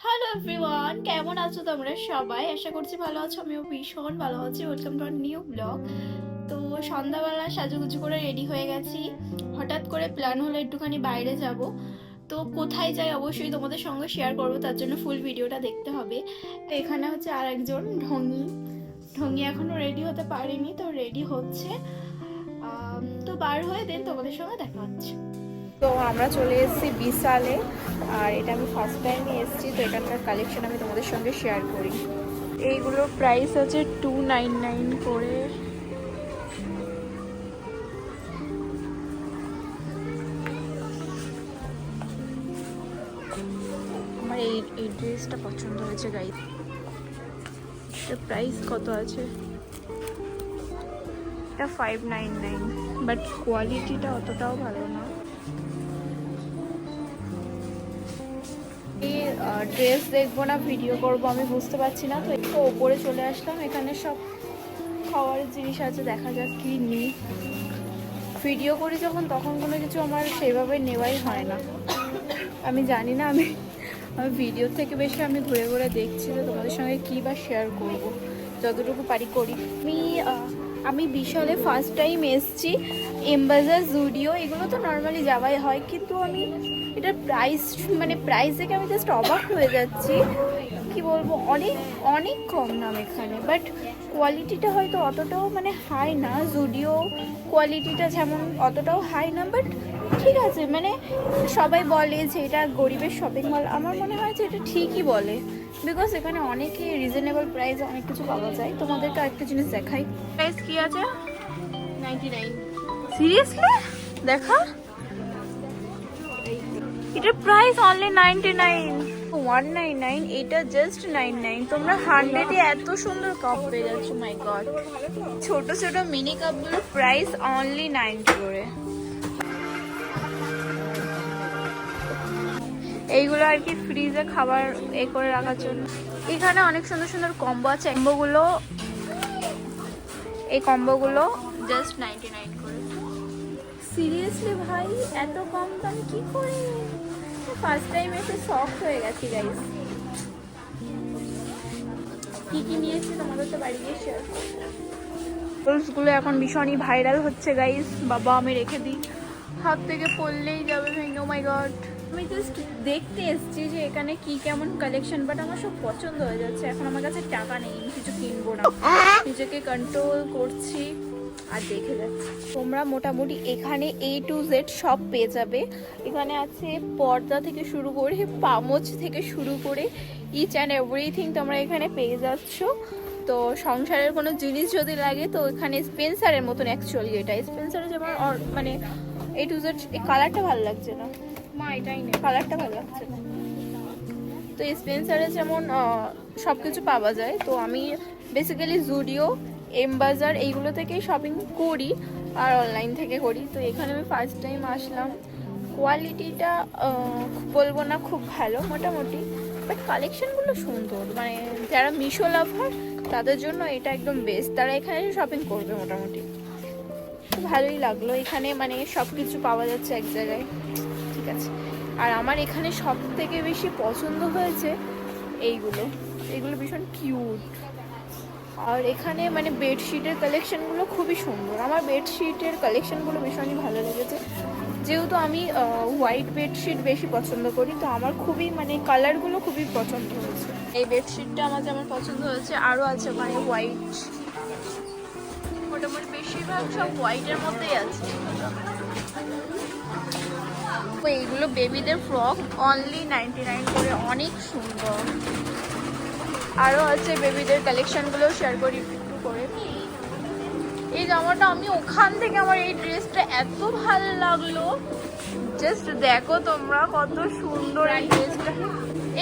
Hello everyone, কেমন আছো তোমরা সবাই? আশা করছি ভালো আছো। আমিও ভীষণ ভালো আছি। Welcome to our new blog. তো সন্ধ্যাবেলা সাজুগুজু করে রেডি হয়ে গেছি। হঠাৎ করে প্ল্যান হলো একটুখানি বাইরে যাব। তো কোথায় যাই অবশ্যই তোমাদের সঙ্গে শেয়ার করবো, তার জন্য ফুল ভিডিওটা দেখতে হবে। তো এখানে হচ্ছে আর একজন ঢঙ্গি ঢঙ্গি এখনো রেডি হতে পারেনি, তো রেডি হচ্ছে। তো বার হয়ে দেন তোমাদের সঙ্গে দেখা হচ্ছে। তো আমরা চলে এসেছি বিশালে, আর এটা আমি ফার্স্ট টাইমে এসেছি, তো এখানকার কালেকশন আমি তোমাদের সঙ্গে শেয়ার করি। এইগুলোর প্রাইস আছে 299 করে। আমার এই ড্রেসটা পছন্দ হয়েছে গাইস। এর প্রাইস কত আছে? এটা 599, বাট কোয়ালিটিটা অতটাও ভালো না। ড্রেস দেখবো না ভিডিও করব আমি বুঝতে পারছি না, তো একটু ওপরে চলে আসলাম। এখানে সব খাওয়ারের জিনিস আছে, দেখা যাক কি নিই। ভিডিও করি যখন, তখন কোনো কিছু আমার সেভাবে নেওয়াই হয় না। আমি জানি না, আমি ভিডিও থেকে বেশি আমি ঘুরে ঘুরে দেখছি যে তোমাদের সঙ্গে কী বা শেয়ার করব, যতটুকু পারি করি। আমি বিশালে ফার্স্ট টাইম এসছি। এমবাজার, জুডিও এগুলো তো নর্মালি যাওয়াই হয়, কিন্তু আমি এটার প্রাইস দেখে আমি জাস্ট অবাক হয়ে যাচ্ছি। কি বলবো, অনেক অনেক কম দাম এখানে, বাট কোয়ালিটিটা হয়তো অতটাও হাই না। জুডিও কোয়ালিটিটা যেমন অতটাও হাই না, বাট ঠিক আছে। সবাই বলে যে এটা গরিবের শপিং মল, আমার মনে হয় যে এটা ঠিকই বলে, বিকজ এখানে অনেকই রিজনেবল প্রাইসে অনেক কিছু পাওয়া যায়। তোমাদেরকে একটা জিনিস দেখাই। প্রাইস কি আছে? 99। সিরিয়াসলি দেখা, এটার প্রাইস অনলি 99, 199। এটা জাস্ট 99। তোমরা 100-এ এত সুন্দর কাপ পেয়ে যাচ্ছ। মাই গড, ছোট ছোট মিনি কাপগুলোর প্রাইস অনলি 90 করে। এইগুলো আর কি ফ্রিজে খাবার করে রাখার জন্য। এখানে অনেক সুন্দর সুন্দর কম্বো আছে। এই কম্বোগুলো জাস্ট 99 করে। সিরিয়াসলি ভাই, এত কম দাম কি করে? ফার্স্ট টাইম এসে শক হয়ে গেছি গাইস। কি কি নিয়েছি তোমাদের তো বাড়ি গিয়ে শেয়ার করবো। রোলসগুলো এখন ভীষণই ভাইরাল হচ্ছে গাইস। বাবা, আমি রেখে দিই, হাত থেকে পড়লেই যাবে ভেঙে। ও মাই গড, আমি জাস্ট দেখতে এসেছি যে এখানে কি কেমন কালেকশন, বাট আমার সব পছন্দ হয়ে যাচ্ছে। এখন আমার কাছে টাকা নেই, আমি কিছু কিনবো না, নিজেকে কন্ট্রোল করছি আর দেখে যাচ্ছি। তোমরা মোটামুটি এখানে A to Z সব পেয়ে যাবে। এখানে আছে পর্দা থেকে শুরু করে, পামোচ থেকে শুরু করে, ইচ অ্যান্ড এভরিথিং তোমরা এখানে পেয়ে যাচ্ছ। তো সংসারের কোনো জিনিস যদি লাগে, তো এখানে স্পেন্সারের মতন অ্যাকচুয়ালি এটা। স্পেন্সারে যেমন A to Z। এই কালারটা ভালো লাগছে না মা, এটাই নেই, কালারটা ভালো লাগছে না। তো স্পেন্সারে যেমন সব কিছু পাওয়া যায়। তো আমি বেসিক্যালি জুডিও, এমবাজার এইগুলো থেকেই শপিং করি, আর অনলাইন থেকে করি। তো এখানে আমি ফার্স্ট টাইম আসলাম। কোয়ালিটিটা বলবো না খুব ভালো, মোটামুটি, বাট কালেকশনগুলো সুন্দর। যারা মিশো লাভার তাদের জন্য এটা একদম বেস্ট, তারা এখানে শপিং করবে মোটামুটি। তো ভালোই লাগলো। এখানে সব কিছু পাওয়া যাচ্ছে এক জায়গায়, ঠিক আছে। আর আমার এখানে সব থেকে বেশি পছন্দ হয়েছে এইগুলো ভীষণ কিউট। আর এখানে বেডশিটের কালেকশনগুলো খুবই সুন্দর। আমার বেডশিটের কালেকশনগুলো ভীষণই ভালো লেগেছে, যেহেতু আমি হোয়াইট বেডশিট বেশি পছন্দ করি, তো আমার খুবই কালারগুলো খুবই পছন্দ হয়েছে। এই বেডশিটটা আমার যেমন পছন্দ হয়েছে, আরও আছে হোয়াইট। মোটামুটি বেশিরভাগ সব হোয়াইটের মধ্যেই আছে। এইগুলো বেবিদের ফ্রক, অনলি 99 করে, অনেক সুন্দর। আরও আছে বেবিদের কালেকশনগুলো শেয়ার করি একটু করে। এই জামাটা আমি ওখান থেকে, আমার এই ড্রেসটা এত ভালো লাগলো, জাস্ট দেখো তোমরা কত সুন্দর এই ড্রেসটা।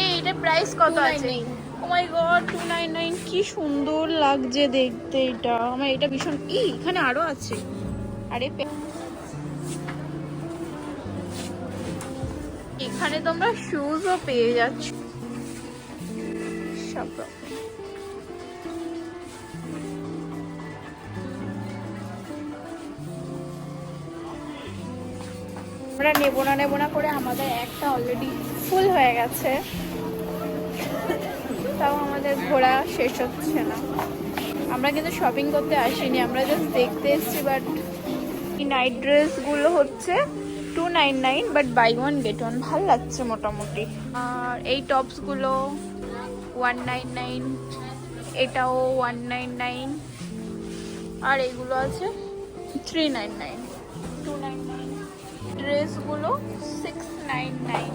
এইটার প্রাইস কত আছে? ও মাই গড, 299। কি সুন্দর লাগছে দেখতে এটা। আমার এটা ভীষণ। এখানে আরো আছে। আরে এখানে তোমরা শুজও পেয়ে যাচ্ছ সব রকম। আমরা নেবো না করে আমাদের একটা অলরেডি ফুল হয়ে গেছে। তাও আমাদের ঘোরা শেষ হচ্ছে না। আমরা কিন্তু শপিং করতে আসিনি, আমরা জাস্ট দেখতে এসেছি। বাট এই নাইট ড্রেসগুলো হচ্ছে 299, but buy one get one, ভালো লাগছে মোটামুটি। আর এই টপসগুলো 199, এটাও 199, আর এইগুলো আছে 399, 299। ড্রেসগুলো 699।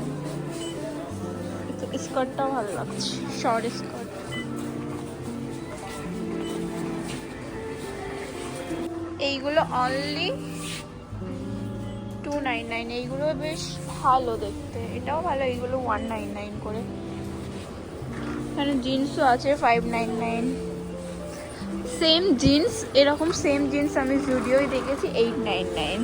স্কার্টটাও ভালো লাগছে, শর্ট স্কার্ট। এইগুলো অনলি 299, এইগুলো বেশ ভালো দেখতে, এটাও ভালো। এইগুলো 199 করে। এখানে জিন্সও আছে 599। সেম জিন্স, এরকম সেম জিন্স আমি জুডিওয় দেখেছি 899।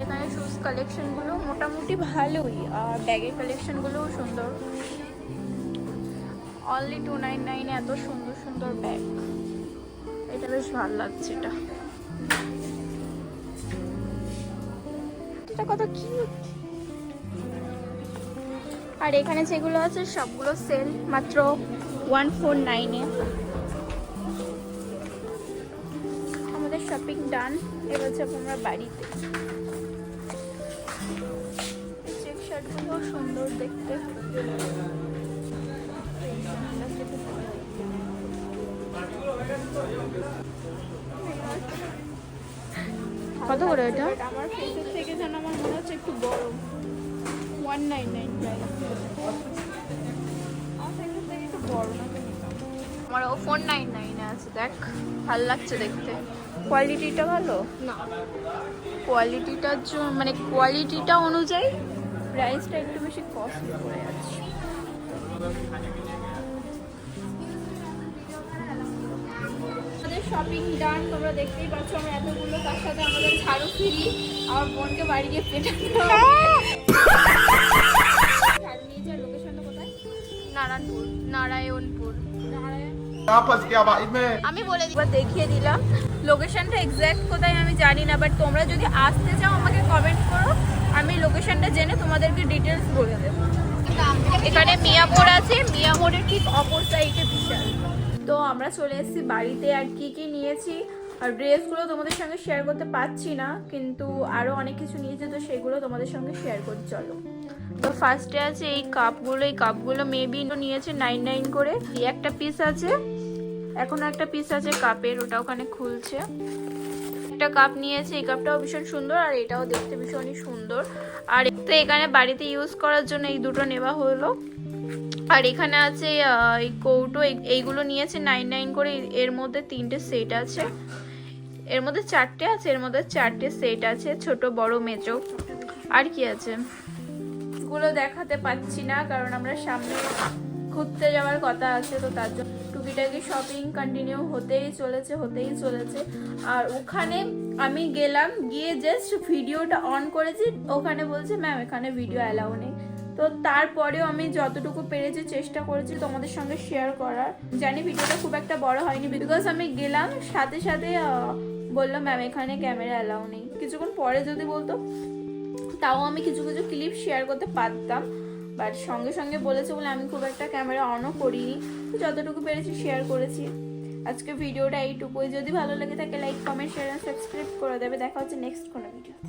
এখানে শুজ কালেকশনগুলো মোটামুটি ভালোই, আর ব্যাগের কালেকশনগুলোও সুন্দর। অনলি 299 এত সুন্দর সুন্দর ব্যাগ, এটা বেশ ভালো লাগছে। এটা কত কিউট। আর এখানে যেগুলো আছে সবগুলো সেল, মাত্র 149 এ। আমাদের শপিং ডান, এবার যাবো আমরা বাড়িতে। চেক শার্টগুলো সুন্দর দেখতে। কত করে এটা? আমার ফেসের থেকে যেন আমার মনে হচ্ছে একটু বড়। 199 প্রাইস। আমার ফেসের থেকে একটু বড় না, আমার 499 এ আছে। দেখ, ভালো লাগছে দেখতে। কোয়ালিটিটা ভালো না, কোয়ালিটিটার জন্য মানে কোয়ালিটিটা অনুযায়ী প্রাইসটা একটু বেশি কস্টলি পড়ে যাচ্ছে। আমাদের শপিং ডান, তোমরা দেখতেই পাচ্ছ। আমরা এতগুলো, তার সাথে আমাদের ঝাড়ু ফ্রি। আমার বোনকে বাড়ি গিয়ে পেটাতে হবে। ঝাড়ু নিয়ে যাওয়ার লোকেশনটা কোথায়? নারায়ণপুর। আমি বলে দিই, দেখিয়ে দিলাম লোকেশনটা এক্স্যাক্ট কোথায় আমি জানি না, বাট তোমরা যদি আসতে চাও আমাকে কমেন্ট করো, আমি লোকেশনটা জেনে তোমাদেরকে ডিটেলস বলে দেবো। এখানে মিয়ামোড় আছে, মিয়ামোড়ের ঠিক অপর সাইডে বিশাল। তো আমরা চলে এসেছি বাড়িতে। আর কি কি নিয়েছি আর ড্রেসগুলো তোমাদের সঙ্গে শেয়ার করতে পারছি না, কিন্তু আরও অনেক কিছু নিয়েছি, তো সেগুলো তোমাদের সঙ্গে শেয়ার করি, চলো। তো ফার্স্টে আছে এই কাপগুলো। এই কাপগুলো মেবি নিয়েছে 99 করে। একটা পিস আছে, এখন একটা পিস আছে কাপের, ওটা ওখানে খুলছে। একটা কাপ নিয়েছে, এই কাপটাও ভীষণ সুন্দর, আর এটাও দেখতে ভীষণই সুন্দর। আর তো এখানে বাড়িতে ইউজ করার জন্য এই দুটো নেওয়া হলো। আর এখানে আছে এই কৌটো, এইগুলো নিয়েছে 99 করে। এর মধ্যে 3টে সেট আছে, এর মধ্যে 4টে আছে, এর মধ্যে 4টে সেট আছে, ছোট বড় মেজো। আর কি আছে গুলো দেখাতে পাচ্ছি না, কারণ আমরা সামনে ঘুরতে যাওয়ার কথা আছে, তো তার জন্য টুকিটাকি শপিং কন্টিনিউ হতেই চলেছে। আর ওখানে আমি গেলাম, গিয়ে জাস্ট ভিডিওটা অন করেছি, ওখানে বলছে ম্যাম এখানে ভিডিও অ্যালাউ নেই। তো তারপরেও আমি যতটুকু পেরেছি চেষ্টা করেছি তোমাদের সঙ্গে শেয়ার করার। জানি ভিডিওটা খুব একটা বড় হয়নি, বিকজ আমি গেলাম সাথে সাথে বললো ম্যাম এখানে ক্যামেরা অ্যালাউ নেই। কিছুক্ষণ পরে যদি বলতো তাও আমি কিছু কিছু ক্লিপ শেয়ার করতে পারতাম, বাট সঙ্গে সঙ্গে বলেছে বলে আমি খুব একটা ক্যামেরা অনও করিনি। তো যতটুকু পেরেছি শেয়ার করেছি। আজকে ভিডিওটা এইটুকুই। যদি ভালো লাগে থাকে লাইক, কমেন্ট, শেয়ার আর সাবস্ক্রাইব করে দেবে। দেখা হচ্ছে নেক্সট কোনো ভিডিওতে।